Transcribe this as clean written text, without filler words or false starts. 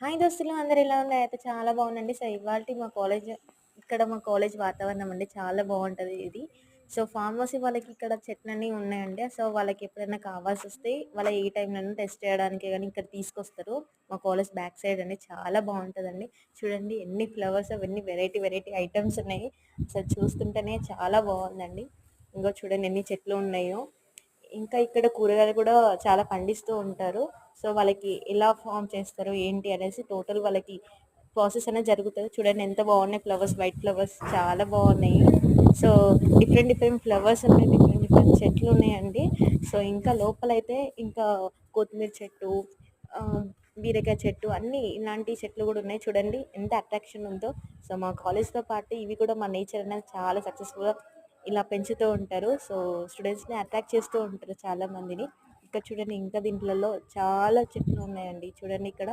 Hi దోస్తులు అందరూ ఎలా ఉన్నారు? అయితే చాలా బాగుందండి. సో ఇవాల్టి మా కాలేజ్ వాతావరణం అండి చాలా బాగుంటది ఇది. సో ఫార్మసీ వాళ్ళకి ఇక్కడ చెట్లన్నీ ఉన్నాయండి. సో వాళ్ళకి ఎప్పుడైనా కావాల్సొస్తే వాళ్ళ ఏ టైంలోనైనా టెస్ట్ చేయడానికి గాని ఇక్కడ తీసుకొస్తారు. మా కాలేజ్ బ్యాక్ సైడ్ అండి చాలా బాగుంటదండి. చూడండి ఎన్ని ఫ్లవర్స్ అవన్నీ వెరైటీ వెరైటీ ఐటెమ్స్ ఉన్నాయి. అసలు చూస్తుంటేనే చాలా బాగుందండి. ఇంగో చూడండి ఎన్ని చెట్లు ఉన్నాయో. ఇంకా ఇక్కడ కూరగాయలు కూడా చాలా పండిస్తూ ఉంటారు. సో, వాళ్ళకి ఎలా ఫార్మ్ చేస్తారు, ఏంటి అనేసి టోటల్ వాళ్ళకి ప్రాసెస్ అనేది జరుగుతది. చూడండి ఎంత బాగున్నాయి ఫ్లవర్స్, వైట్ ఫ్లవర్స్ చాలా బాగున్నాయి. సో, డిఫరెంట్ డిఫరెంట్ ఫ్లవర్స్ ఉన్నాయి. డిఫరెంట్ డిఫరెంట్ చెట్లు ఉన్నాయండి. సో, ఇంకా లోపలైతే ఇంకా కొత్తిమీర చెట్టు, ఆహ్, బీరకాయ చెట్టు అన్నీ ఇలాంటి చెట్లు కూడా ఉన్నాయి. చూడండి ఎంత అట్రాక్షన్ ఉందో. సో, మా కాలేజ్‌తో పాటు ఇవి కూడా మా నేచర్ అనేది చాలా సక్సెస్‌ఫుల్‌గా ఇలా పెంచుతూ ఉంటారు. సో, స్టూడెంట్స్‌ని అట్రాక్ట్ చేస్తూ ఉంటారు చాలా మందిని. ఇక్కడ చూడండి ఇంకా దీంట్లలో చాలా చెట్లు ఉన్నాయండి. చూడండి ఇక్కడ